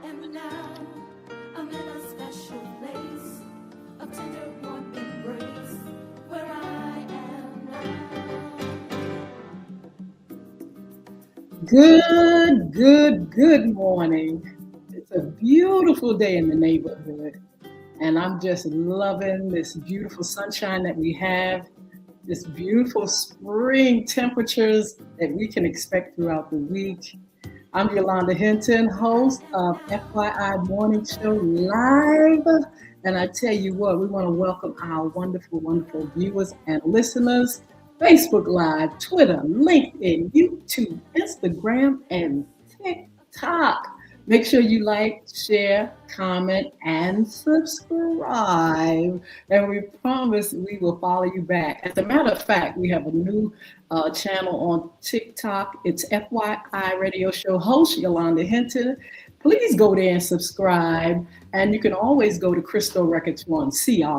And now I'm in a special place, a tender warm embrace, where I am now. Good morning. It's a beautiful day in the neighborhood, and I'm just loving this beautiful sunshine that we have, this beautiful spring temperatures that we can expect throughout the week. I'm Yolanda Hnton, host of FYI Morning Show Live. And I tell you what, we want to welcome our wonderful viewers and listeners. Facebook Live, Twitter, LinkedIn, YouTube, Instagram, and TikTok. Make sure you like, share, comment, and subscribe. And we promise we will follow you back. As a matter of fact, we have a new channel on TikTok. It's FYI Radio Show host Yolanda Hnton. Please go there and subscribe. And you can always go to Crystal Records One, Cristo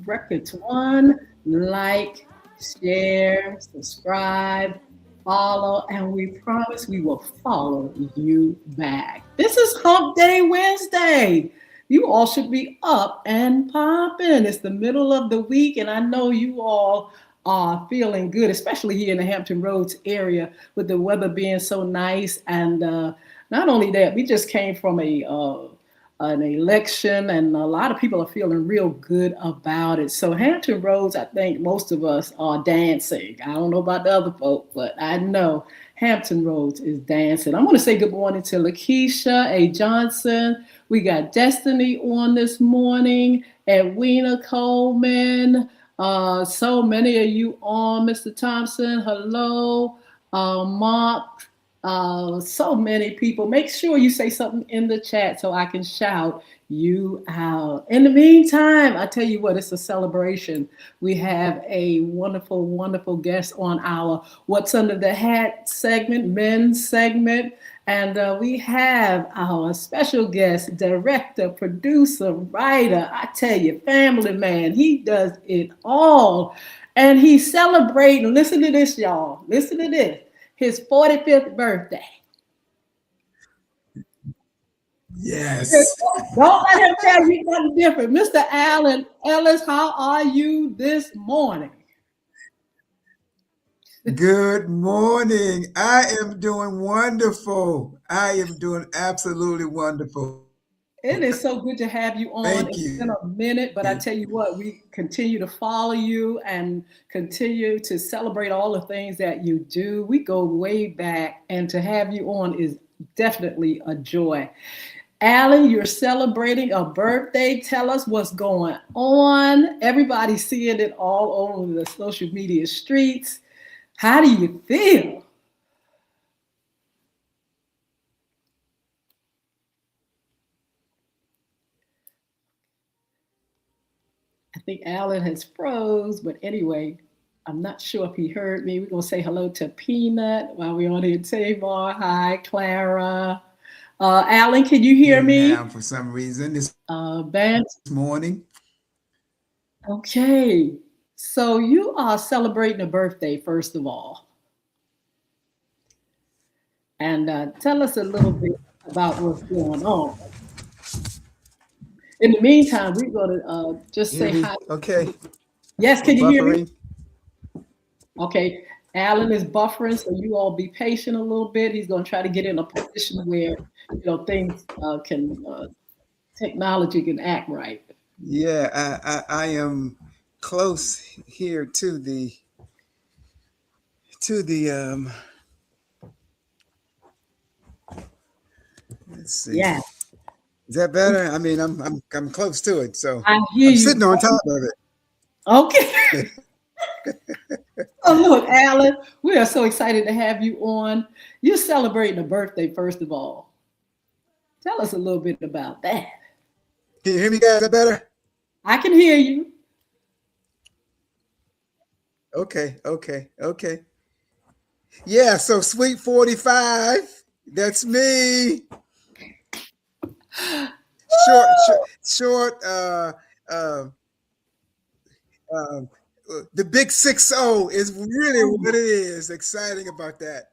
Records One. Like, share, subscribe, follow, and we promise we will follow you back. This is Hump Day Wednesday. You all should be up and popping. It's the middle of the week, and I know you all are feeling good, especially here in the Hampton Roads area with the weather being so nice. And not only that, we just came from an election, and a lot of people are feeling real good about it. So Hampton Roads, I think most of us are dancing. I don't know about the other folk, but I know Hampton Roads is dancing. I'm going to say good morning to Lakeisha A. Johnson. We got Destiny on this morning, Edwina Coleman. So many of you on, Mr. Thompson. Hello, Mark. So many people. Make sure you say something in the chat so I can shout you out. In the meantime, I tell you what, it's a celebration. We have a wonderful guest on our What's Under the Hat segment, men's segment. And we have our special guest, director, producer, writer. I tell you, family man, he does it all. And he's celebrating, listen to this, y'all. Listen to this. His 45th birthday. Yes. Don't let him tell you nothing different. Mr. Alan Ellis, how are you this morning? Good morning. I am doing wonderful. I am doing absolutely wonderful. It is so good to have you on. Thank It's you. been a minute, but I tell you what, we continue to follow you and continue to celebrate all the things that you do. We go way back, and to have you on is definitely a joy. Alan, you're celebrating a birthday. Tell us what's going on. Everybody's seeing it all over the social media streets. How do you feel? I think Alan has froze, but anyway, I'm not sure if he heard me. We're gonna say hello to Peanut while we're on here. Tamar, hi, Clara. Alan, can you hear Here me? now for some reason this Ben, morning. okay. So you are celebrating a birthday, first of all, and tell us a little bit about what's going on. In the meantime, we're gonna just Hear say me? hi. Okay. Yes, can you hear me? Buffering. Okay, Alan is buffering, so you all be patient a little bit. He's going to try to get in a position where things technology can act right. Yeah, I am close here to the let's see. Yeah, Is that better? I mean, I'm close to it, so I hear I'm you. sitting on top of Okay. it. Oh, look, Alan, we are so excited to have you on. You're celebrating a birthday, first of all. Tell us a little bit about that. Can you hear me, guys? Is that better? I can hear you. Okay. Yeah, so sweet 45. That's me. Short. Uh, uh, the big 60 is really what it is. Exciting about that.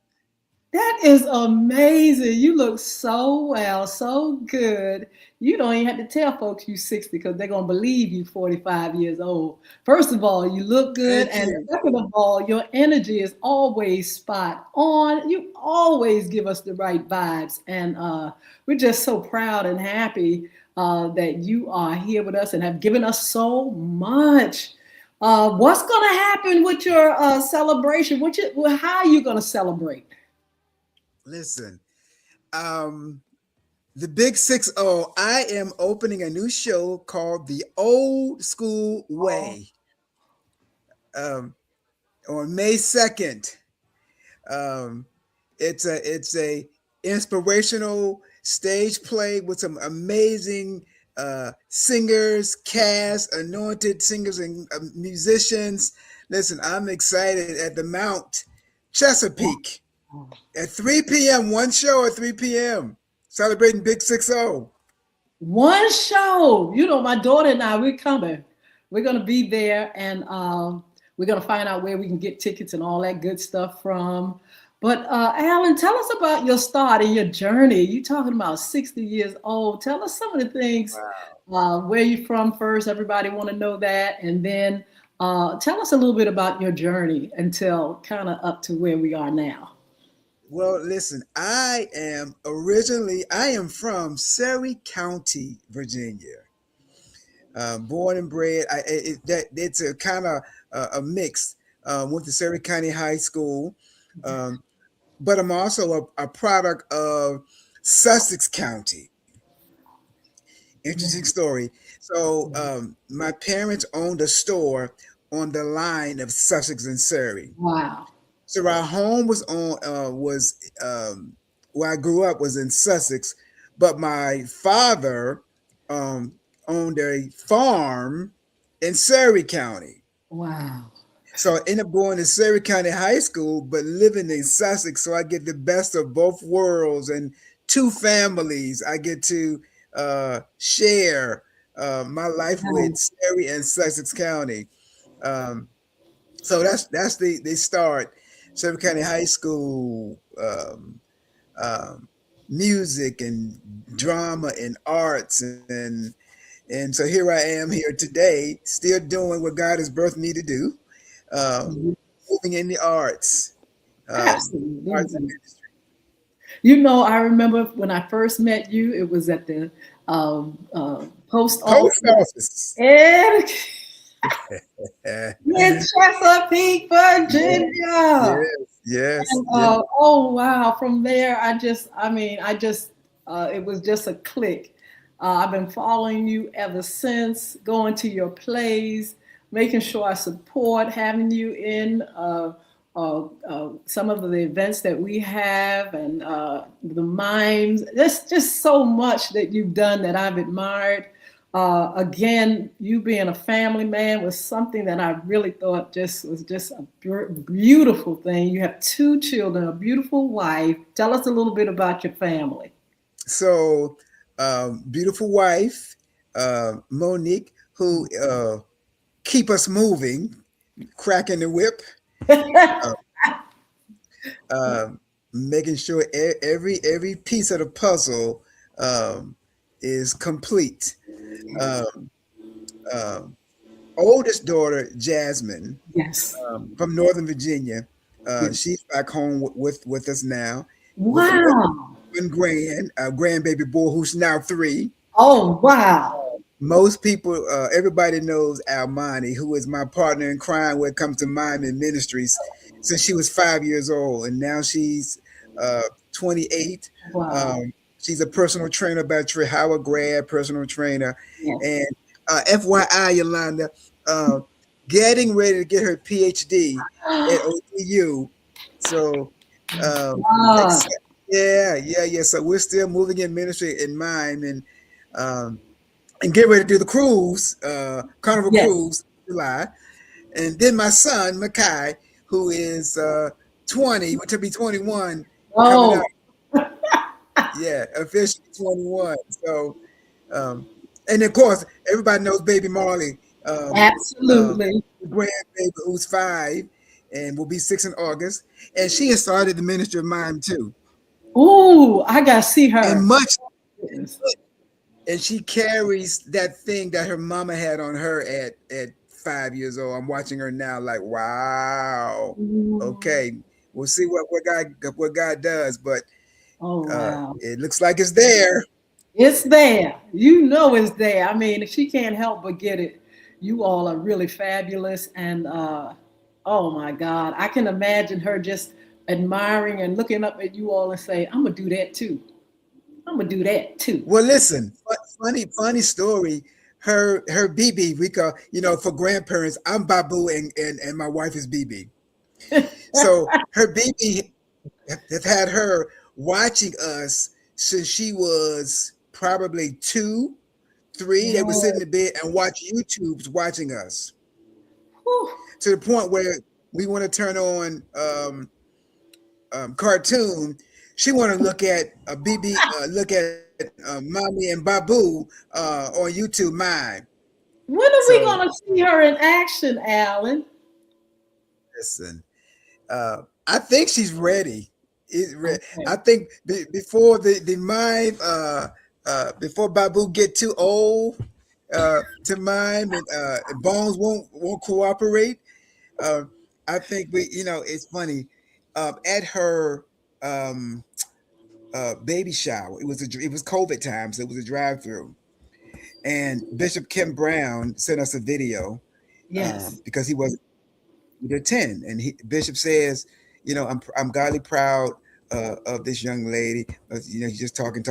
That is amazing. You look so well, so good. You don't even have to tell folks you 60 because they're gonna believe you 45 years old. First of all, you look good, Thank and you. second of all, your energy is always spot on. You always give us the right vibes, and we're just so proud and happy that you are here with us and have given us so much. What's gonna happen with your celebration? How are you gonna celebrate? Listen, um, the Big 60, I am opening a new show called The Old School Oh, Way um, on May 2nd. Um, it's a inspirational stage play with some amazing singers, cast, anointed singers and musicians. Listen, I'm excited at the Mount Chesapeake at 3 p.m. One show at 3 p.m. Celebrating Big 60. one show. You know, my daughter and I, we're coming. We're gonna be there, and we're gonna find out where we can get tickets and all that good stuff from. But Alan, tell us about your start and your journey. You talking about 60 years old. Tell us some of the things. Where you from first? Everybody want to know that, and then tell us a little bit about your journey until kind of up to where we are now. Well, listen, I am from Surrey County, Virginia. Born and bred. It's a kind of a mix. Went to Surrey County High School, um, but I'm also a product of Sussex County. Interesting story. So, my parents owned a store on the line of Sussex and Surrey. Wow. So our home was where I grew up was in Sussex, but my father um, owned a farm in Surrey County. Wow. So I ended up going to Surrey County High School, but living in Sussex. So I get the best of both worlds and two families. I get to share my life with Surrey and Sussex County. Um, so that's the start. Surrey County High School, music and drama and arts and so here I am here today, still doing what God has birthed me to do, um, moving in the arts, arts and Absolutely. ministry. You know, I remember when I first met you, it was at the post Post office office. in, Yeah, in Chesapeake, Virginia. yes, yes, And yes. oh wow, from there, it was just a click. I've been following you ever since, going to your plays, making sure I support having you in some of the events that we have and the mimes. There's just so much that you've done that I've admired. Again, you being a family man was something that I really thought just was just a beautiful thing. You have two children, a beautiful wife. Tell us a little bit about your family. So, beautiful wife, Monique, who keep us moving, cracking the whip, uh, um, making sure every piece of the puzzle is complete. Um, um, Oldest daughter, Jasmine, Yes. from Northern Virginia, Yes. she's back home with us now, with Wow. one grandbaby boy who's now 3. Oh wow. Most people, everybody knows Almani, who is my partner in crime when it comes to mime and ministries, since she was 5 years old, and now she's 28. Wow. She's a personal trainer by Trey Howard grad, personal trainer, Yes. and FYI, Yolanda, uh, getting ready to get her PhD at ODU. So, um, Ah, except, yeah. So we're still moving in ministry in mime, um, and get ready to do the cruise, Carnival yes. Cruise, in July. And then my son, Makai, who is 20, to be 21, coming out. Oh, Yeah, officially 21. So, um, and of course, everybody knows Baby Marley, um, absolutely. the grandbaby who's 5. and will be 6 in August. And she has started the Ministry of Mime too. Ooh, I gotta see And her. much Goodness. and she carries that thing that her mama had on her at 5 years old. I'm watching her now, like, wow. Ooh. Okay, we'll see what God does, but Oh wow. it looks like it's there. It's there. You know it's there. I mean, she can't help but get it. You all are really fabulous. And oh my God, I can imagine her just admiring and looking up at you all and say, I'm gonna do that too. I'm gonna do that too. Well, listen, funny story. Her BB, we call, for grandparents, I'm Babu and my wife is BB. So her BB have had her watching us since she was probably 2, 3, that would sit in Whew. the bed and watch YouTube's watching us, to the point where we want to turn on cartoon. She want to look at a BB, look at Mommy and Babu on YouTube mine. When are we So gonna see her in action, Alan? listen, I think she's ready. Okay. I think before the mime, before Babu get too old to mime, and Bones won't cooperate. Uh, I think it's funny. At her um, baby shower, it was COVID time, so it was a drive through, and Bishop Kim Brown sent us a video Yes. because he was to attend. And Bishop says, I'm godly proud of this young lady. He's just talking.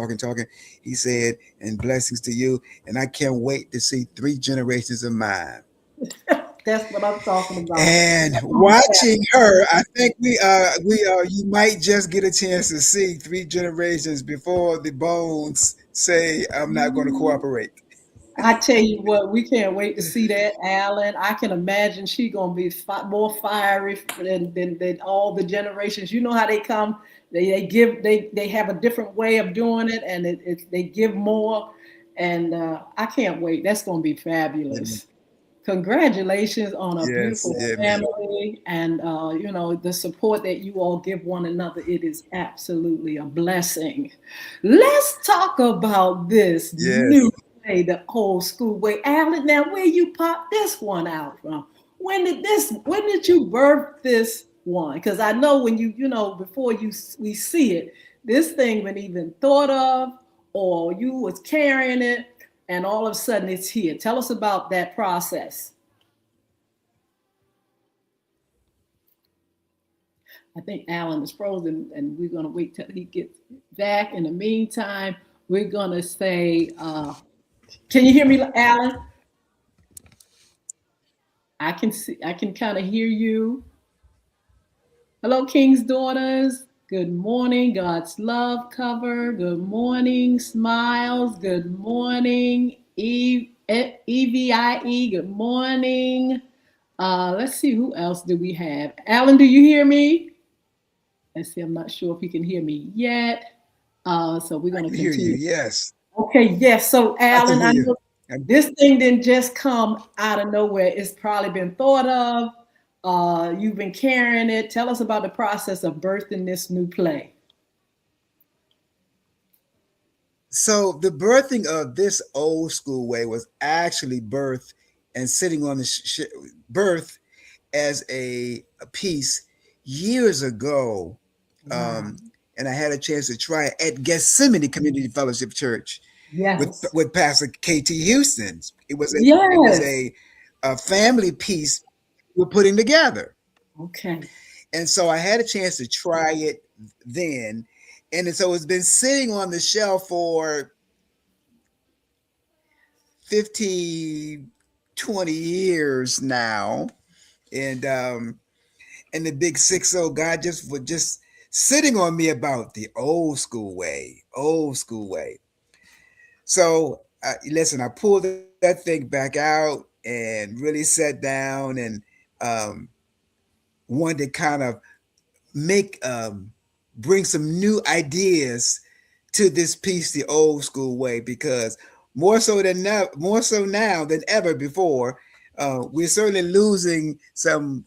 He said, and blessings to you. And I can't wait to see 3 generations of mine. That's what I'm talking about. And watching her, I think you might just get a chance to see 3 generations before the Bones say, I'm not going to cooperate. I tell you what, we can't wait to see that, Alan. I can imagine she gonna be more fiery than all the generations. You know how they come. They have a different way of doing it, and they give more. And I can't wait. That's gonna be fabulous. Congratulations on a Yes, beautiful yeah, man. family, and the support that you all give one another. It is absolutely a blessing. Let's talk about this new Yes. way, the old school way. Alan, now where you pop this one out from? When did you birth this one? Because I know when before we see it, this thing been even thought of, or you was carrying it, and all of a sudden it's here. Tell us about that process. I think Alan is frozen, and we're going to wait till he gets back. In the meantime, we're going to say, can you hear me, Alan? I can kind of hear you. Hello, King's Daughters. Good morning, God's love cover. Good morning, Smiles. Good morning, EVIE. Good morning. Let's see, who else do we have? Alan, do you hear me? Let's see, I'm not sure if he can hear me yet. So we're I going to can hear you. continue. Yes, Okay, yes. So, I can Alan, hear I you. know this thing didn't just come out of nowhere. It's probably been thought of. You've been carrying it. Tell us about the process of birthing this new play. So the birthing of this old school way was actually birth and sitting on the birth as a piece years ago. Wow. And I had a chance to try it at Gethsemane Community Fellowship Church Yes. with Pastor KT Houston. Yes. A family piece we're putting together. Okay. And so I had a chance to try it then. And so it's been sitting on the shelf for 50, 20 years now. And the big 6-0, God just was just sitting on me about the old school way, old school way. So listen, I pulled that thing back out and really sat down and um, wanted to kind of make bring some new ideas to this piece the old school way, because more so now than ever before, we're certainly losing some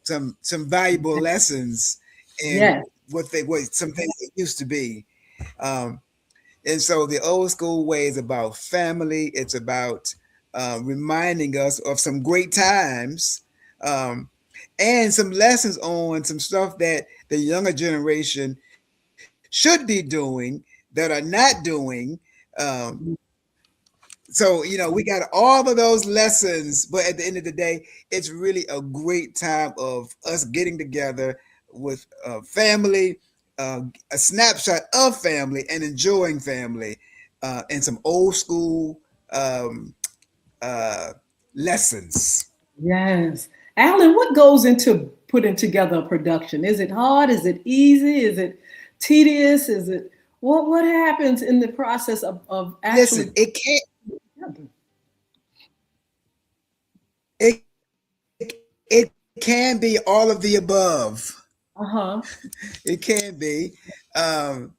valuable lessons in Yes. what some things that used to be. Um, and so the old school way is about family. It's about reminding us of some great times, um, and some lessons on some stuff that the younger generation should be doing that are not doing. Um, so we got all of those lessons, but at the end of the day, it's really a great time of us getting together with family, a snapshot of family and enjoying family, and some old school um, uh, lessons. Yes. Alan, what goes into putting together a production? Is it hard? Is it easy? Is it tedious? Is it what happens in the process of Listen, actually it can be all of the above. uh-huh. It can be. Um,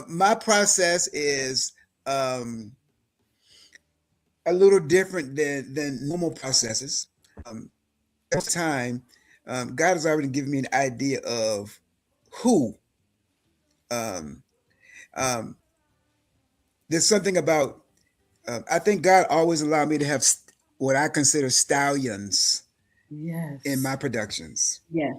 my process is um, a little different than normal processes. Um, most of the time, God has already given me an idea of who. Um, um, there's something about. I think God always allowed me to have what I consider stallions in Yes. my productions. Yes.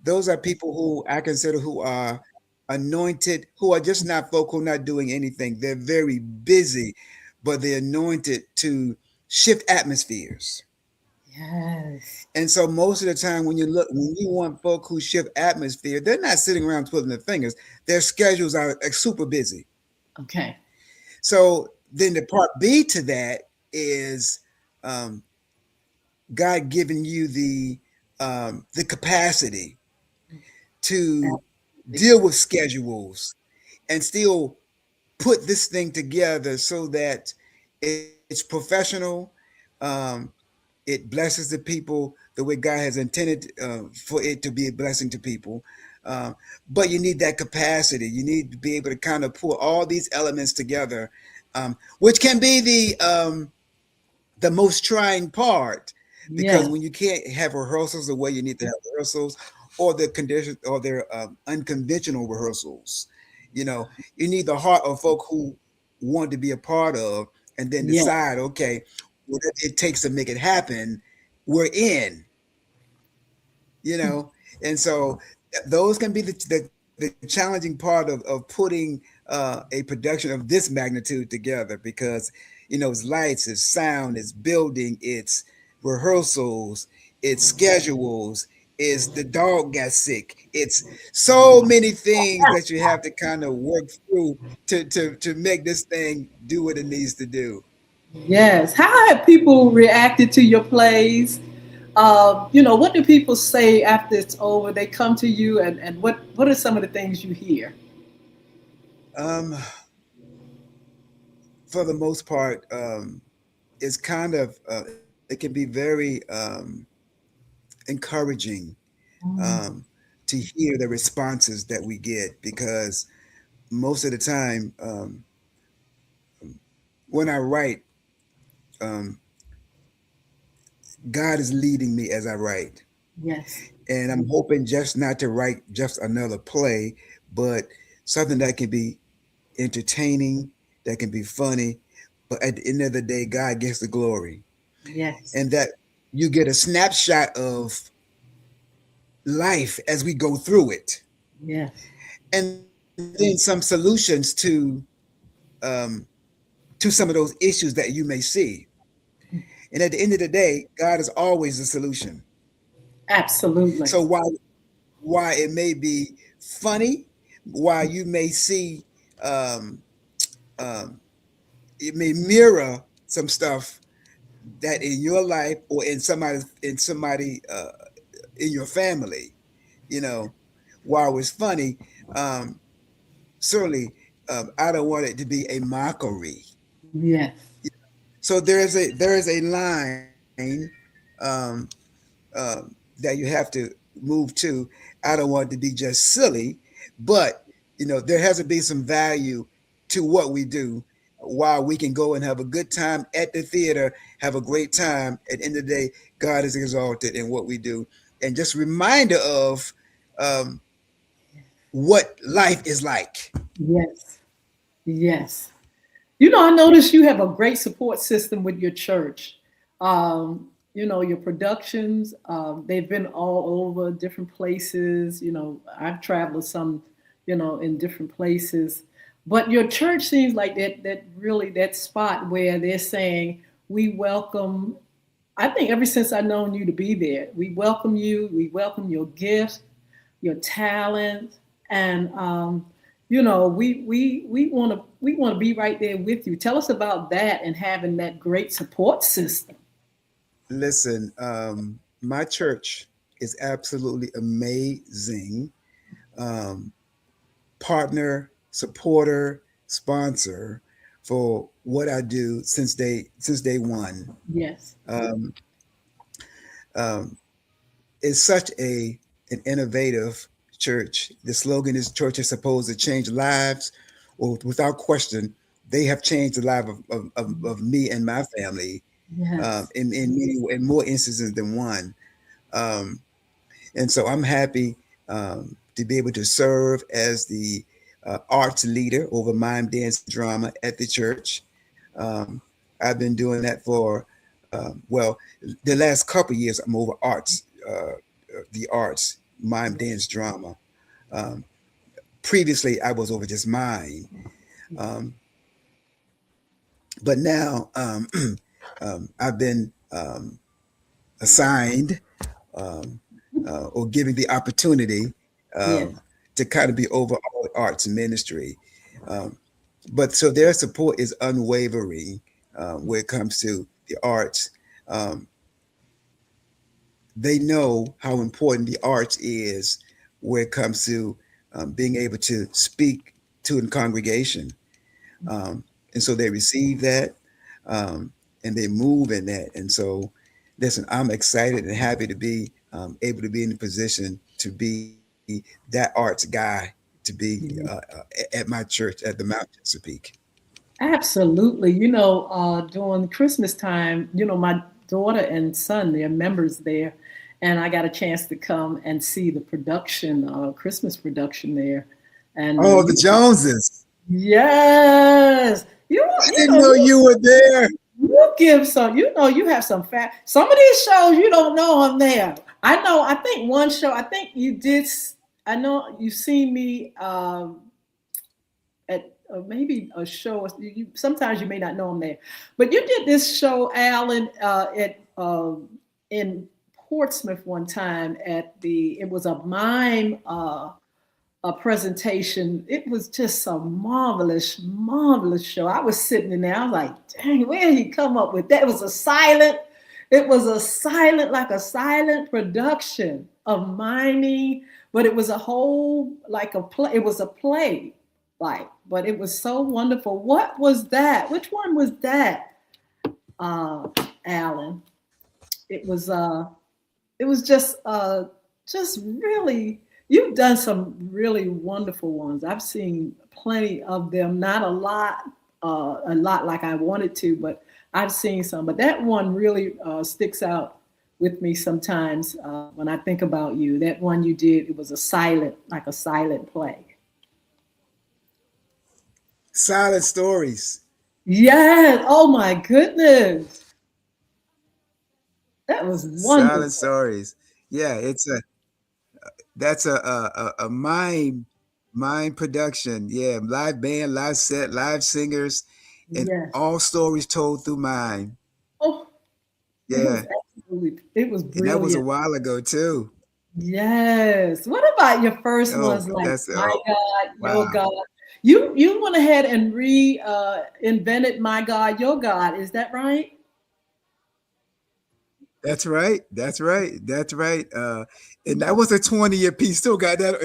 Those are people who I consider who are anointed, who are just not folk who are not doing anything. They're very busy, but they're anointed to shift atmospheres. Yes. And so most of the time when you want folk who shift atmosphere, they're not sitting around twiddling their fingers. Their schedules are like super busy. Okay. So then the part B to that is um, God giving you the capacity to Absolutely. deal with schedules and still put this thing together so that it's professional. Um, it blesses the people the way God has intended for it to be a blessing to people. Um, but you need that capacity. You need to be able to kind of pull all these elements together, which can be the most trying part because Yes. when you can't have rehearsals the way you need to have rehearsals or the condition or their unconventional rehearsals, you know, you need the heart of folk who want to be a part of and then Yes. decide, okay, whatever it takes to make it happen, we're in, you know. And so those can be the challenging part of putting a production of this magnitude together because it's lights, it's sound, it's building, it's rehearsals, it's schedules, it's the dog got sick, it's so many things that you have to kind of work through to make this thing do what it needs to do. Yes. How have people reacted to your plays? What do people say after it's over? They come to you, and what are some of the things you hear? um for the most part, it's kind of it can be very encouraging um, to hear the responses that we get because most of the time when I write, um, God is leading me as I write. Yes. And I'm hoping just not to write just another play, but something that can be entertaining, that can be funny. But at the end of the day, God gets the glory. Yes. And that you get a snapshot of life as we go through it. Yes. And then some solutions um, to some of those issues that you may see. And at the end of the day, God is always the solution. Absolutely. So why it may be funny, why you may see um, um, it may mirror some stuff that in your life or in somebody in your family, you know, while it's funny, um, certainly I don't want it to be a mockery. Yes. So there is a line um, that you have to move to. I don't want it to be just silly, but there has to be some value to what we do while we can go and have a good time at the theater, have a great time. At the end of the day, God is exalted in what we do, and just reminder of um, what life is like. Yes. Yes. I noticed you have a great support system with your church. Your productions, they've been all over different places. I've traveled some, in different places. But your church seems like that really that spot where they're saying, we welcome, I think ever since I've known you to be there, we welcome you, we welcome your gifts, your talent, and we want to be right there with you. Tell us about that and having that great support system. Listen, my church is absolutely amazing. Um, Partner, supporter, sponsor for what I do since day one. Yes. Um, um, it's such an innovative church. The slogan is "Church is supposed to change lives." Well, without question, they have changed the life of me and my family Yes. in more instances than one. Um, and so I'm happy to be able to serve as the arts leader over mime, dance, drama at the church. Um, I've been doing that for well, the last couple of years. I'm over arts, the arts, mime, dance, drama. Um, Previously, I was over just mime, um, but now I've been assigned or given the opportunity Yes. um, to kind of be over all the arts ministry. Um, but so their support is unwavering when it comes to the arts. Um, they know how important the arts is when it comes to being able to speak to a congregation. And so they receive that um, and they move in that. And so, listen, I'm excited and happy to be able to be in the position to be that arts guy, to be at my church at the Mount Chesapeake. Absolutely. During Christmas time, my daughter and son, they're members there, and I got a chance to come and see the production, Christmas production there. And Oh, the Joneses. yes, I didn't know you were there. you give some, you have some fat. Some of these shows you don't know I'm there. I know. I think one show. I think you did. I know you've seen me. At maybe a show. Sometimes you may not know I'm there, but you did this show, Alan, at in Portsmouth one time at the. It was a mime a presentation. It was just a marvelous, marvelous show. I was sitting in there. I was like, dang, where did he come up with that? It was a silent. It was a silent, like a silent production of miming, but it was a whole like a play. It was a play like, but it was so wonderful. What was that? Which one was that, uh, Alan? It was just really. You've done some really wonderful ones. I've seen plenty of them. Not a lot like I wanted to, but I've seen some. But that one really sticks out with me sometimes when I think about you. That one you did, it was a silent, like a silent play. Silent stories. Yes. Oh my goodness. That was Silent wonderful. stories. Yeah, that's a mime production. Yeah, live band, live set, live singers, and Yes. all stories told through mime. Oh, it was Yeah, absolutely, it was and that was a brilliant. while ago too. Yes. What about your first Oh, ones like that's My God, wow. Your God? You went ahead and re invented My God, Your God. Is that right? That's right. That's right. That's right. And that was a 20-year piece. Still got that.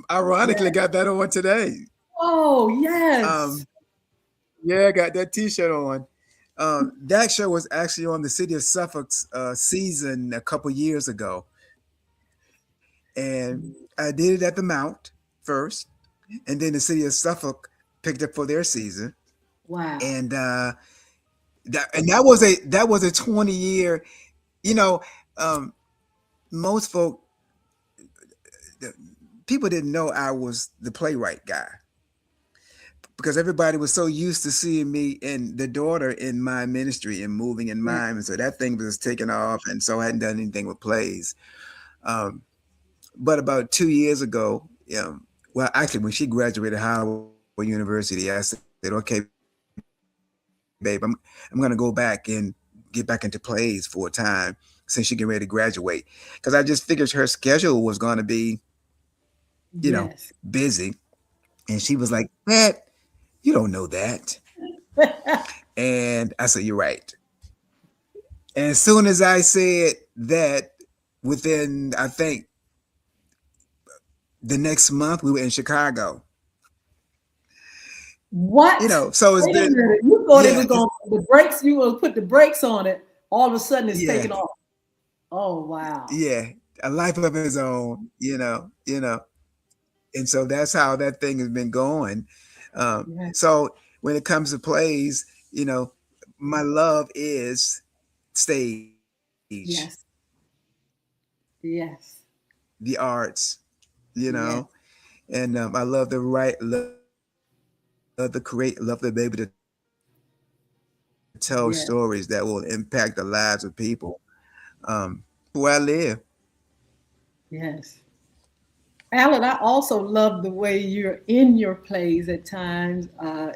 Ironically, Yeah. got that on today. Oh, yes. Um, yeah, got that T-shirt on. That show was actually on the City of Suffolk's season a couple years ago, and I did it at the Mount first, and then the City of Suffolk picked up for their season, Wow. and that was a 20-year. You know, um, most folk, the- people didn't know I was the playwright guy because everybody was so used to seeing me and the daughter in my ministry and moving in Yeah. mime, and so that thing was taking off, and so I hadn't done anything with plays. Um, but about 2 years ago, well, actually, when she graduated Howard University, I said, "Okay, babe, I'm going to go back and get back into plays full time since she getting ready to graduate." Because I just figured her schedule was going to be, Yes. busy. And she was like, "Matt, you don't know that." And I said, "You're right." And as soon as I said that, within, I think, the next month, we were in Chicago. What? So it's Wait a been, minute. You thought it yeah, was going to, the brakes, you will put the brakes on it. All of a sudden it's yeah, taking off. Oh, wow. yeah, a life of his own. And so that's how that thing has been going. Yes. So when it comes to plays, my love is stage, Yes. Yes. the arts, Yes. and I love to write, love to create, love to be able to tell stories that will impact the lives of people. Yes. That's where I live. Yes. Alan, I also love the way you're in your plays at times.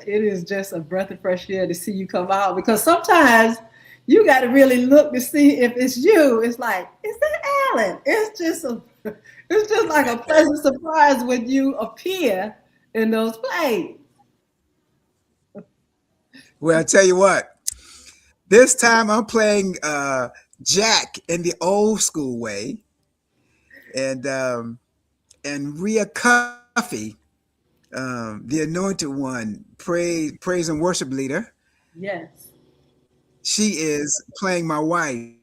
It is just a breath of fresh air to see you come out because sometimes you got to really look to see if it's you. It's like, is that Alan? It's just like a pleasant surprise when you appear in those plays. Well, I tell you what, this time I'm playing Jack in the old school way, and Rhea Cuffey, the anointed one, praise and worship leader. Yes. She is playing my wife.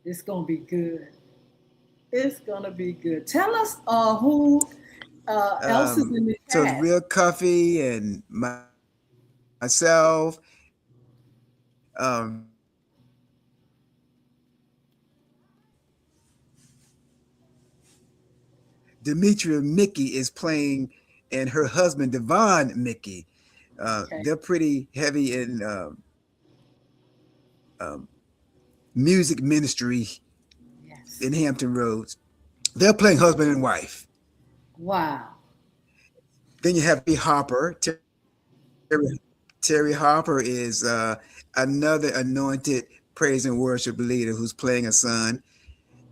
It's gonna be good. It's gonna be good. Tell us who else is in the So it's cast. Rhea Cuffey and myself. Demetria Mickey is playing, and her husband Devon Mickey. Okay. They're pretty heavy in um, music ministry Yes. in Hampton Roads. They're playing husband and wife. Wow. Then you have Harper. Terry Harper is another anointed praise and worship leader who's playing a son.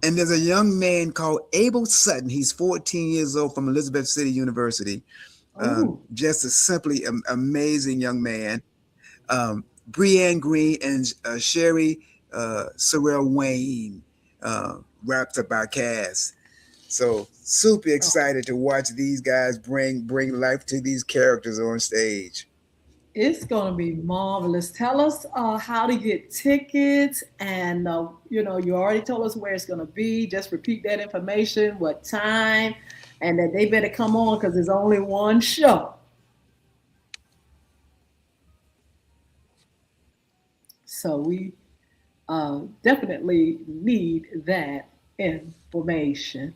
And there's a young man called Abel Sutton. He's 14 years old from Elizabeth City University. Oh. Just a simply amazing young man. Brianne Green and Sherry Sorrell Wayne wrapped up our cast. So super Oh. excited to watch these guys bring life to these characters on stage. It's going to be marvelous. Tell us how to get tickets. And, you already told us where it's going to be. Just repeat that information, what time, and that they better come on because there's only one show. So we definitely need that information.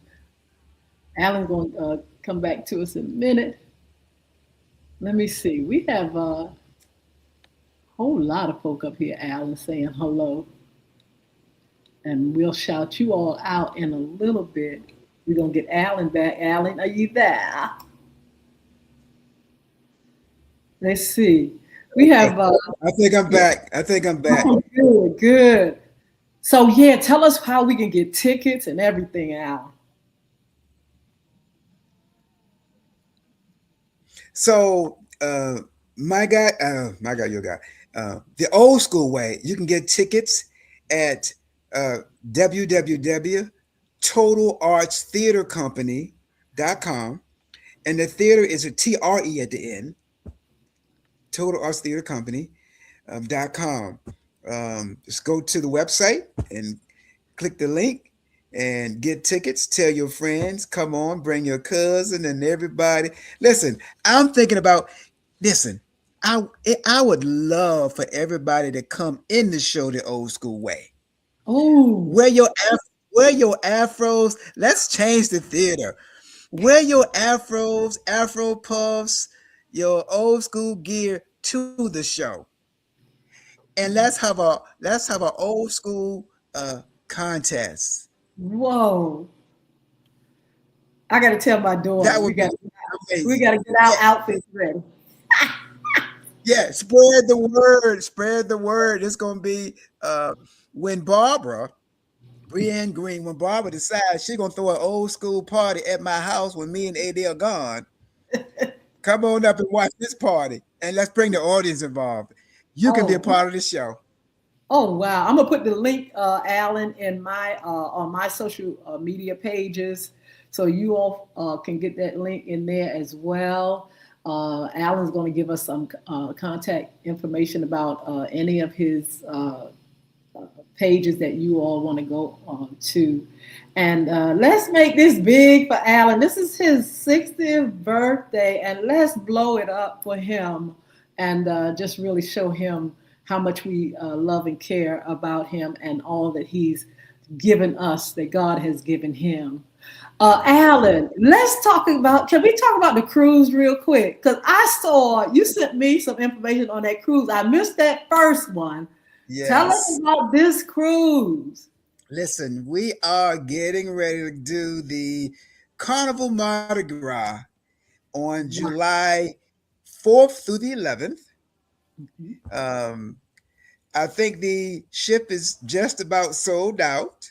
Alan's going to come back to us in a minute. Let me see. We have a whole lot of folk up here, Alan, saying hello. And we'll shout you all out in a little bit. We're going to get Alan back. Alan, are you there? Let's see. We Okay. have, I think I'm back. I think I'm back. oh, good, good. So, yeah, tell us how we can get tickets and everything, Alan. So your guy, the old school way, you can get tickets at uh, www.totalartstheatercompany.com, and the theater is a TRE at the end. Total Arts Theater Company.com. Just go to the website and click the link and get tickets. Tell your friends, come on, bring your cousin and everybody. Listen, I'm thinking about Listen, I would love for everybody to come in the show the old school way. Oh, Wear your wear your afros. Let's change the theater. Wear your afros, afro puffs, your old school gear to the show, and let's have a old school contest. whoa. I got to tell my daughter That would be we amazing. got to get our Yeah, outfits ready. yeah. Spread the word. Spread the word. It's gonna be when Barbara Brienne Green, when Barbara decides she's gonna throw an old school party at my house when me and AD are gone. Come on up and watch this party, and let's bring the audience involved. You can be a Oh, part of the show. oh wow! I'm gonna put the link, Alan, in my on my social media pages, so you all can get that link in there as well. Alan's going to give us some contact information about any of his pages that you all want to go to. And let's make this big for Alan. This is his 60th birthday, and let's blow it up for him and just really show him how much we love and care about him and all that he's given us, that God has given him. Alan, let's talk about, can we talk about the cruise real quick? Because I saw you sent me some information on that cruise. I missed that first one. Tell us Yes. about this cruise. Listen, we are getting ready to do the Carnival Mardi Gras on July 4th through the 11th. Um, I think the ship is just about sold out.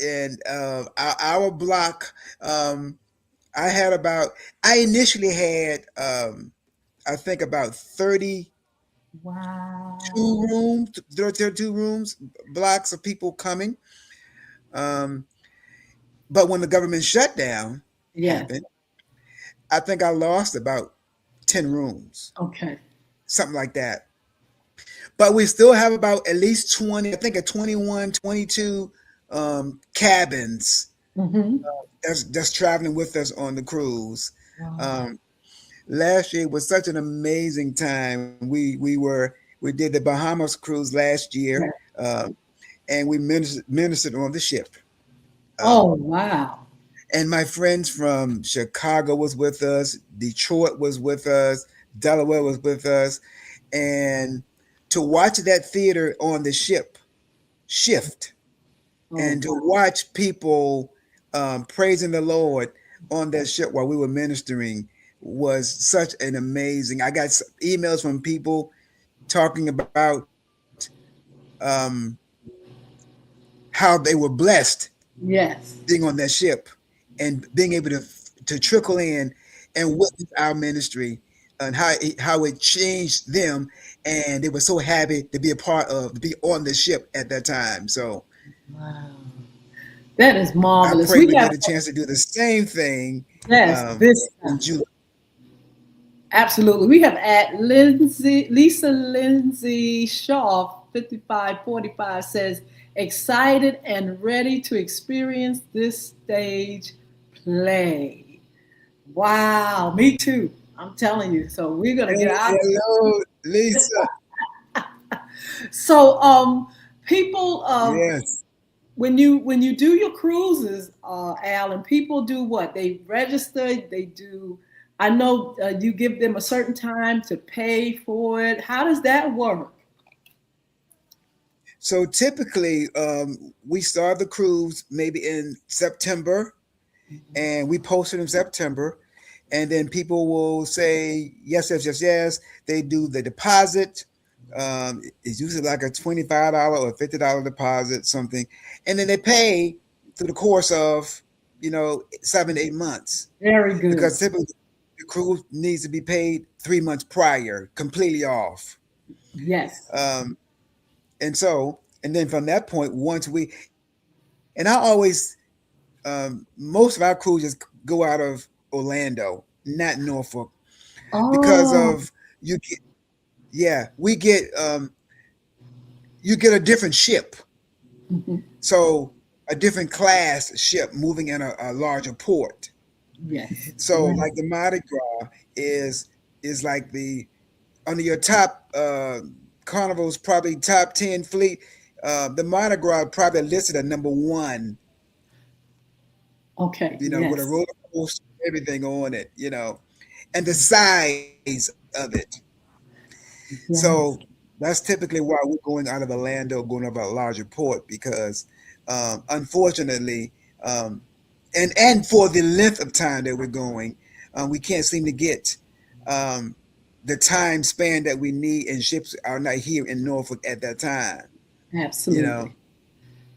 And our block, I had about, I initially had, I think about 32 Wow. rooms, 32 rooms, blocks of people coming. Um, but when the government shutdown Yes. happened, I think I lost about 10 rooms, Okay. something like that. But we still have about at least 20, I think at 21, 22 cabins Mm-hmm. that's traveling with us on the cruise. Wow. Um, Last year was such an amazing time. We did the Bahamas cruise last year, Yeah. and we ministered on the ship. Oh, Um, wow. and my friends from Chicago was with us, Detroit was with us, Delaware was with us, and to watch that theater on the ship shift Oh, and to wow. watch people praising the Lord on that ship while we were ministering was such an amazing. I got emails from people talking about how they were blessed Yes. being on that ship and being able to trickle in and witness our ministry and how it changed them, and they were so happy to be a part of to be on the ship at that time. So Wow. That is I marvelous. pray We we have, get a chance to do the same thing yes, this in July. absolutely. We have at Lisa Lindsay Shaw, 5545, says, excited and ready to experience this stage play. Wow, me too. I'm telling you. So we're gonna Hey, get out. hello, Lisa. So people Yes. when you do your cruises, Alan, people do what? They register, they do, I know you give them a certain time to pay for it. How does that work? So typically, we start the cruise maybe in September, and we post it in September, and then people will say yes, yes, yes, yes. They do the deposit. It's usually like a $25 or $50 deposit, something, and then they pay through the course of 7 8 months Very good. because typically the cruise needs to be paid 3 months prior, completely off. Yes. Um, and then from that point, once we and I always most of our cruises go out of Orlando, not Norfolk, because Oh. of you get yeah we get you get a different ship, Mhm. so a different class ship moving in a larger port. Yes. So Right. like the Mardi Gras is like the under your top carnivals, probably top 10 fleet. The Mardi Gras probably listed at number one, Okay. with a Yes. roller coaster, everything on it, and the size of it. So Yes. that's typically why we're going out of Orlando, going over a larger port because, unfortunately, um, and for the length of time that we're going, we can't seem to get um, the time span that we need, and ships are not here in Norfolk at that time. You know, Absolutely.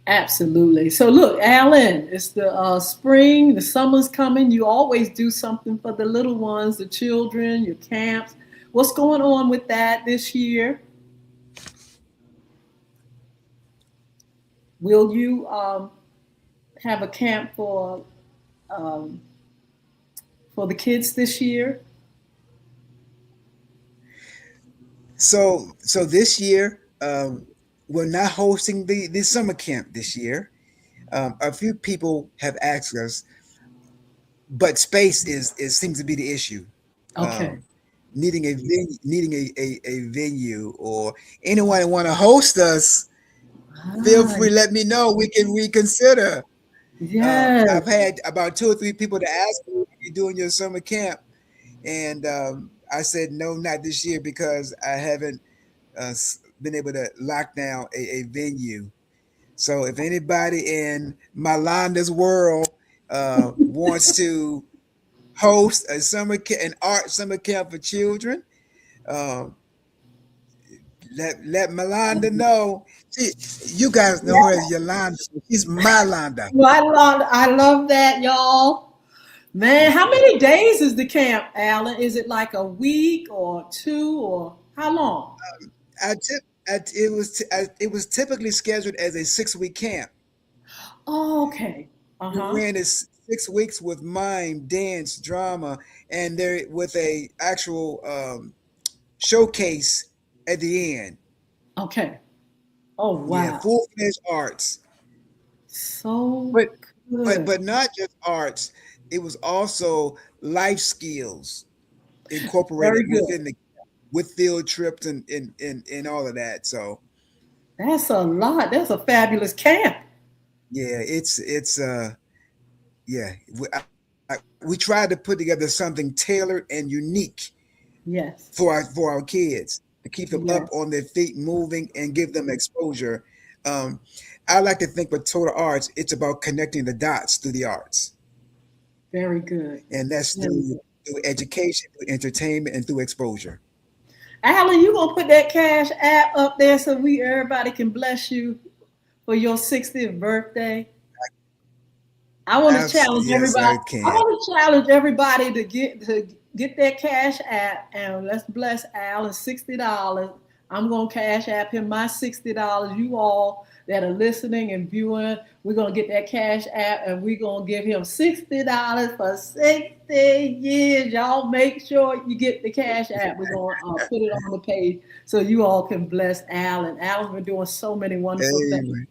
Absolutely. So look, Alan, it's the spring, the summer's coming. You always do something for the little ones, the children, your camps. What's going on with that this year? Will you have a camp um, for the kids this year? so this year, we're not hosting the summer camp this year. A few people have asked us, but space is seems to be the issue. Okay. Um, needing a venue, or anyone that want to host us, feel Ah, free. Let me know. We can reconsider. yes. I've had about two or three people to ask me, "When you doing your summer camp?" And I said no, not this year because I haven't been able to lock down a venue. So if anybody in Yolanda's world wants to host an art summer camp for children, um, let Yolanda know. She, you guys know her as Yolanda. She's my Yolanda. Well, I love that, y'all. Man, how many days is the camp, Alan? Is it like a week or two or how long? I tip. It was typically scheduled as a 6 week camp. Oh, okay. We Uh-huh. ran this 6 weeks with mime, dance, drama, and there with a actual showcase at the end. Okay. Oh, Yeah, wow. full fledged arts, So but good. but not just arts. It was also life skills incorporated Very good. within the with field trips and all of that. So That's a lot. That's a fabulous camp. yeah, it's yeah. We tried to put together something tailored and unique Yes. for our kids to keep them up Yes. on their feet, moving, and give them exposure. Um, I like to think with total arts, it's about connecting the dots through the arts, Very good. and that's Very good. through education, through entertainment, and through exposure. Alan, you gonna put that cash app up there so we everybody can bless you for your 60th birthday? I want to challenge Yes, everybody. I I can. want to challenge everybody to get that cash app and let's bless Alan $60. I'm gonna cash app him my $60. You all that are listening and viewing, we're gonna get that cash app and we're gonna give him $60 for 60 years. Y'all make sure you get the cash app. We're gonna put it on the page so you all can bless Alan. Alan's been doing so many wonderful things, Amen.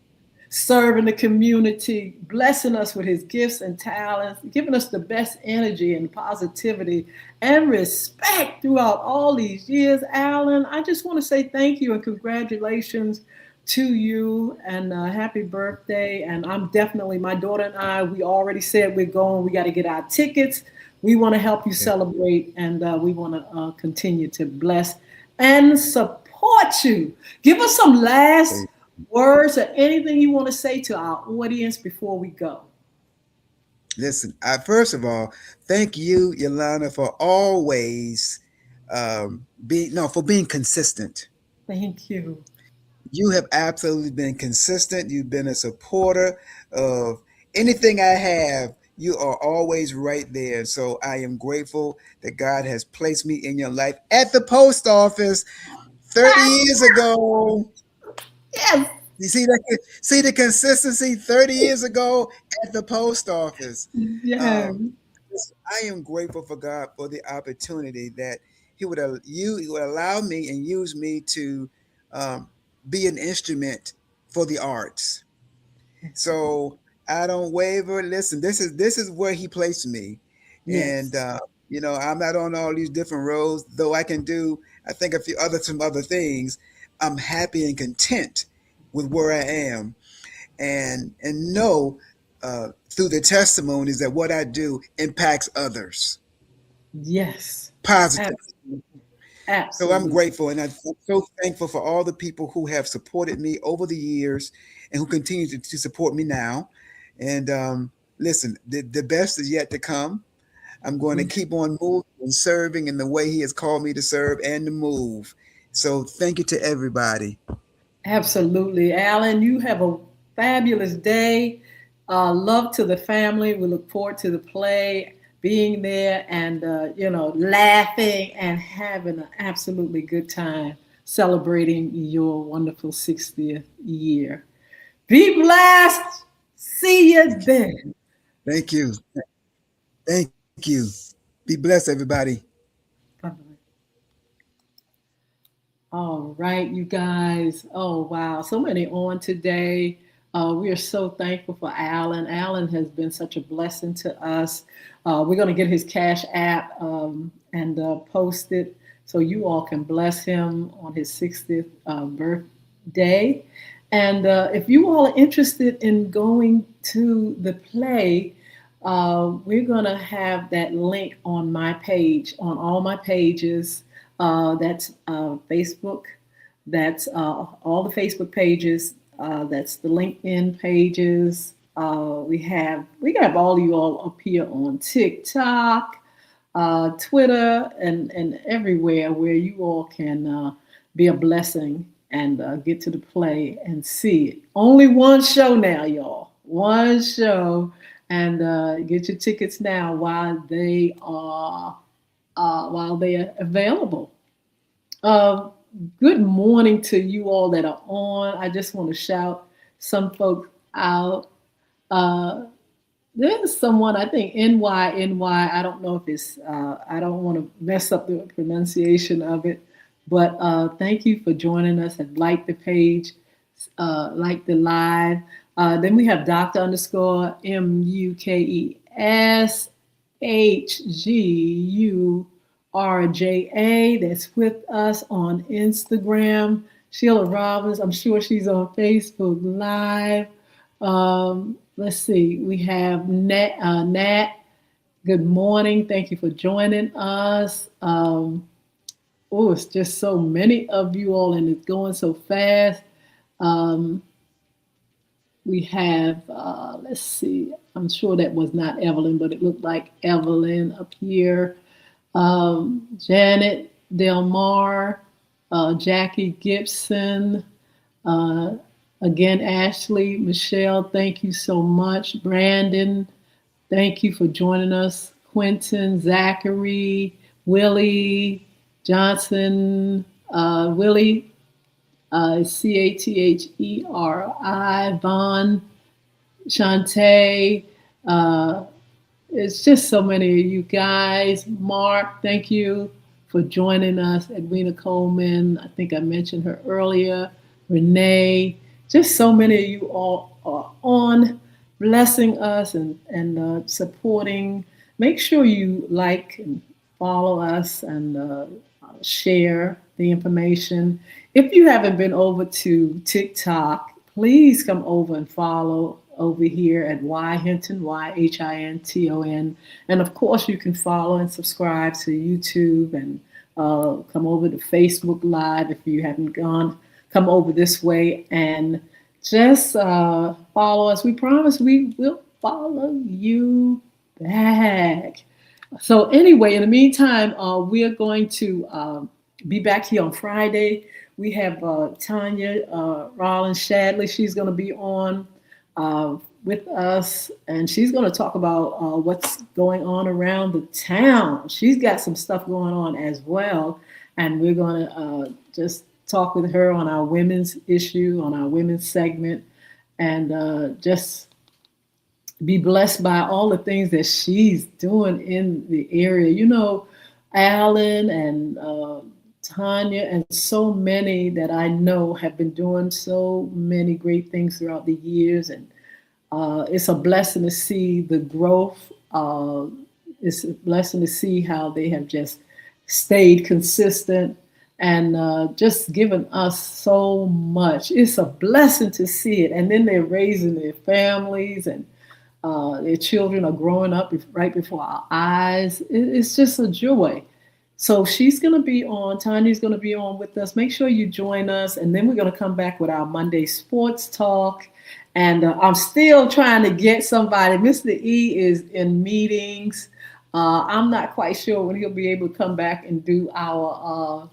serving the community, blessing us with his gifts and talents, giving us the best energy and positivity and respect throughout all these years. Alan, I just want to say thank you and congratulations to you and happy birthday. And I'm definitely, my daughter and I, we already said we're going, we got to get our tickets. We want to help you Okay. celebrate and we want to continue to bless and support you. Give us some last words or anything you want to say to our audience before we go. Listen, first of all, thank you, Yolanda, for always being no for being consistent. Thank you. You have absolutely been consistent. You've been a supporter of anything I have. You are always right there. So I am grateful that God has placed me in your life at the post office 30 years ago. Yes. You see that? See the consistency 30 years ago at the post office. Yes. Um, I am grateful for God for the opportunity that He would allow me and use me to um, be an instrument for the arts. So I don't waver. Listen, this is where He placed me. And Yes. I'm not on all these different roads, though I can do, I think, some other things. I'm happy and content with where I am, and know through the testimonies that what I do impacts others Yes. positively. Absolutely. So I'm Absolutely. grateful, and I'm so thankful for all the people who have supported me over the years and who continue to support me now. And listen, the best is yet to come. I'm going to Mhm. keep on moving and serving in the way He has called me to serve and to move. So thank you to everybody. Absolutely. Alan, you have a fabulous day. Love to the family. We look forward to the play, being there and, laughing and having an absolutely good time celebrating your wonderful 60th year. Be blessed. See you Thank you. then. Thank you. Thank you. Be blessed, everybody. Bye-bye. All right, you guys. Oh, wow. So many on today. We are so thankful for Alan. Alan has been such a blessing to us. We're going to get his Cash App and post it so you all can bless him on his 60th birthday. And if you all are interested in going to the play, we're going to have that link on my page, on all my pages. That's Facebook. That's all the Facebook pages. That's the LinkedIn pages. We have all of you all up here on TikTok, Twitter, and everywhere where you all can be a blessing and get to the play and see it. Only one show now, y'all. One show, and get your tickets now while they are available. Uh, Good morning to you all that are on. I just want to shout some folks out. Uh, there's someone, I think, NY. I don't know if it's, I don't want to mess up the pronunciation of it, but thank you for joining us and like the page, like the live. Then we have Dr. underscore MUKESHGURJA that's with us on Instagram. Sheila Robbins, I'm sure she's on Facebook Live. Let's see, we have Nat. Good morning. Thank you for joining us. Oh, it's just so many of you all, and it's going so fast. Um, we have, let's see, I'm sure that was not Evelyn, but it looked like Evelyn up here. Janet Delmar, Jackie Gibson, uh, again, Ashley, Michelle, thank you so much. Brandon, thank you for joining us. Quentin, Zachary, Willie, Johnson, Willie, Catheri, Vaughn, Shantae. Uh, it's just so many of you guys. Mark, thank you for joining us. Edwina Coleman, I think I mentioned her earlier. Renee, just so many of you all are on, blessing us and supporting. Make sure you like and follow us and share the information. If you haven't been over to TikTok, please come over and follow over here at Hnton, Yhinton. And of course, you can follow and subscribe to YouTube and come over to Facebook Live if you haven't come over this way and just follow us. We promise we will follow you back. So anyway, in the meantime, we are going to be back here on Friday. We have Tanya Rollins Shadley. She's going to be on with us, and she's going to talk about what's going on around the town. She's got some stuff going on as well, and we're going to just talk with her on our women's issue, on our women's segment, and just be blessed by all the things that she's doing in the area. You know, Alan and Tanya and so many that I know have been doing so many great things throughout the years. And it's a blessing to see the growth it's a blessing to see how they have just stayed consistent and just given us so much. It's a blessing to see it. And then they're raising their families, and their children are growing up right before our eyes. It's just a joy. So she's going to be on, Tanya's going to be on with us. Make sure you join us. And then we're going to come back with our Monday sports talk. And I'm still trying to get somebody. Mr. E is in meetings. I'm not quite sure when he'll be able to come back and do our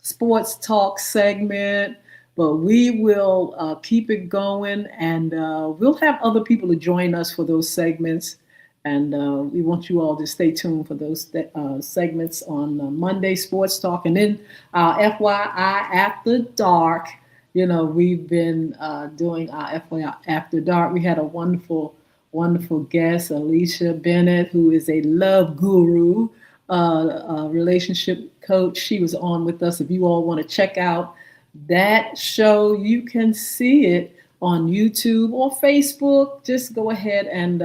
sports talk segment, but we will keep it going, and we'll have other people to join us for those segments. And we want you all to stay tuned for those segments on Monday Sports Talk. And then FYI After Dark, you know, we've been doing our FYI After Dark. We had a wonderful, wonderful guest, Alicia Bennett, who is a love guru, relationship coach. She was on with us. If you all want to check out that show, you can see it on YouTube or Facebook. Just go ahead and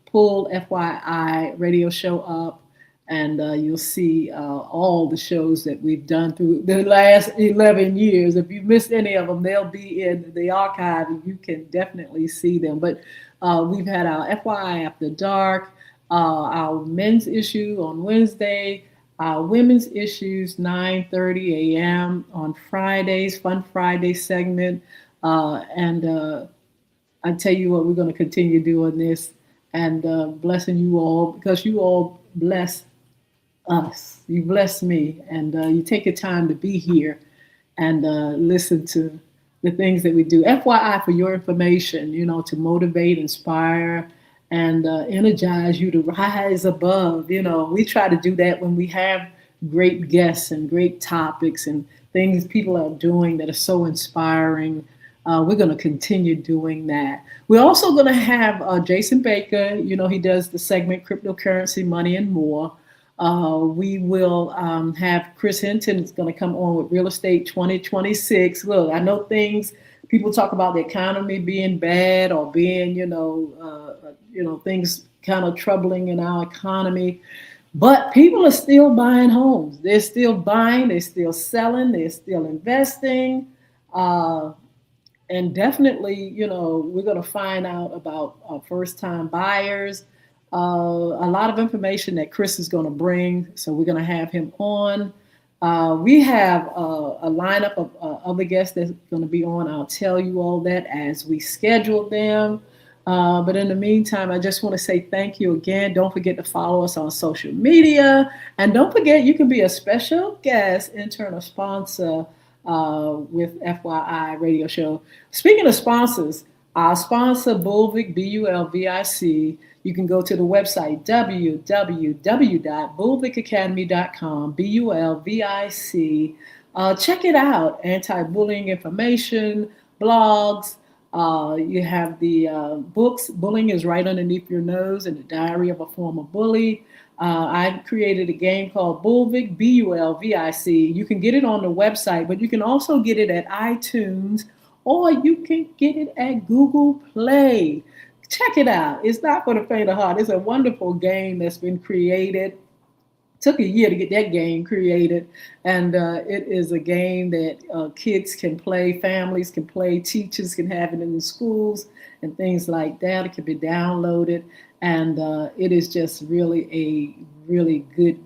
pull FYI radio show up, and you'll see all the shows that we've done through the last 11 years. If you missed any of them, they'll be in the archive, and you can definitely see them. But we've had our FYI After Dark, our men's issue on Wednesday, our women's issues 9:30 a.m. on Fridays, Fun Friday segment. And I tell you what, we're going to continue doing this and blessing you all, because you all bless us. You bless me, and you take your time to be here and listen to the things that we do. FYI, for your information, you know, to motivate, inspire, and energize you to rise above. You know, we try to do that when we have great guests and great topics and things people are doing that are so inspiring. We're going to continue doing that. We're also going to have Jason Baker. You know, he does the segment Cryptocurrency, Money, and More. We will have Chris Hnton is going to come on with Real Estate 2026. Look, I know people talk about the economy being bad or being, things kind of troubling in our economy. But people are still buying homes. They're still buying, they're still selling, they're still investing. And definitely, you know, we're going to find out about first-time buyers. A lot of information that Chris is going to bring, so we're going to have him on. We have a lineup of other guests that's going to be on. I'll tell you all that as we schedule them. But in the meantime, I just want to say thank you again. Don't forget to follow us on social media. And don't forget, you can be a special guest, intern, or sponsor with FYI Radio Show. Speaking of sponsors, our sponsor, Bulvic, Bulvic, you can go to the website, www.bulvicacademy.com, Bulvic. Check it out. Anti-bullying information, blogs. You have the books, Bullying is Right Underneath Your Nose, and the Diary of a Former Bully. I created a game called Bulvic, Bulvic. You can get it on the website, but you can also get it at iTunes, or you can get it at Google Play. Check it out. It's not for the faint of heart. It's a wonderful game that's been created. Took a year to get that game created, and it is a game that kids can play, families can play, teachers can have it in the schools and things like that. It can be downloaded, and it is just really a really good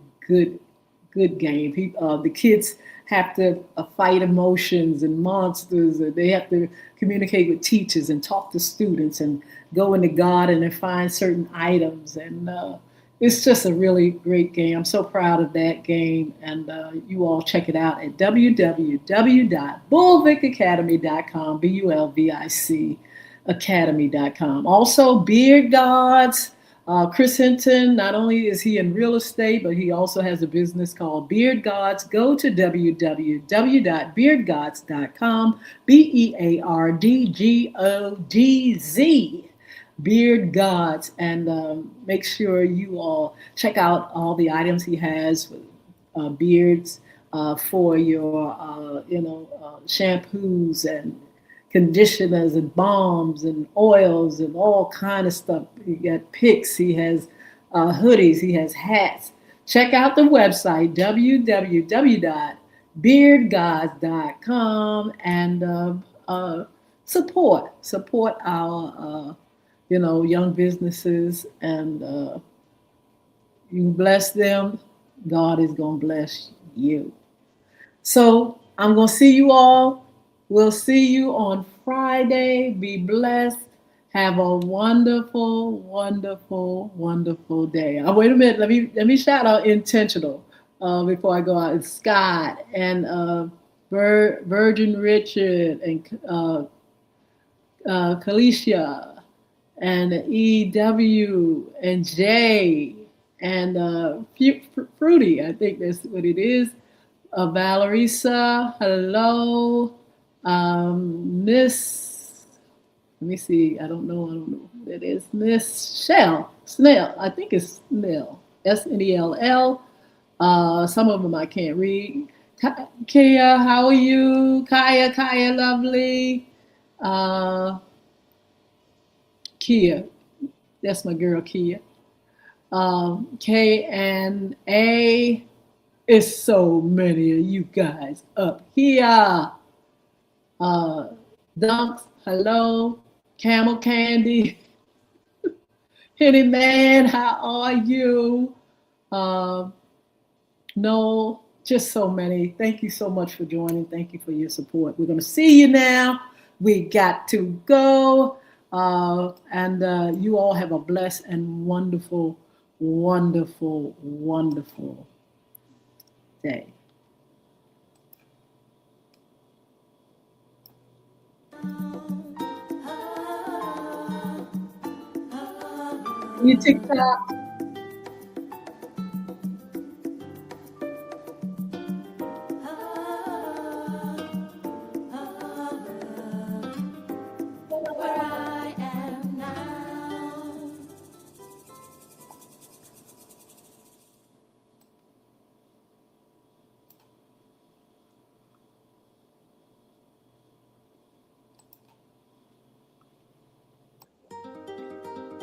game. The kids have to fight emotions and monsters, and they have to communicate with teachers and talk to students and go into garden and find certain items, and it's just a really great game. I'm so proud of that game, and you all check it out at www.bulvicacademy.com, Bulvic academy.com. Also, Beard Gods. Chris Hnton, not only is he in real estate, but he also has a business called Beard Gods. Go to www.beardgods.com, BeardGodz, Beard Gods, and make sure you all check out all the items he has with beards for your, shampoos and conditioners and balms and oils and all kind of stuff. He got picks. He has hoodies. He has hats. Check out the website, www.beardgods.com, and support our young businesses, and you bless them, God is going to bless you. So I'm going to see you all. We'll see you on Friday. Be blessed. Have a wonderful, wonderful, wonderful day. Wait a minute. Let me shout out Intentional before I go out. It's Scott and Virgin Richard and Kalisha and EW and Jay and Fruity. I think that's what it is. Valerisa, hello. Miss, let me see. I don't know who that is. Miss Snell. I think it's Snell. Snell. Some of them I can't read. Kia, how are you? Kaya, lovely. Kia, that's my girl Kia. K and A. It's so many of you guys up here. Dunks, hello. Camel Candy. Henny Man, how are you? No, just so many. Thank you so much for joining. Thank you for your support. We're going to see you now. We got to go. And you all have a blessed and wonderful, wonderful, wonderful day. You TikTok.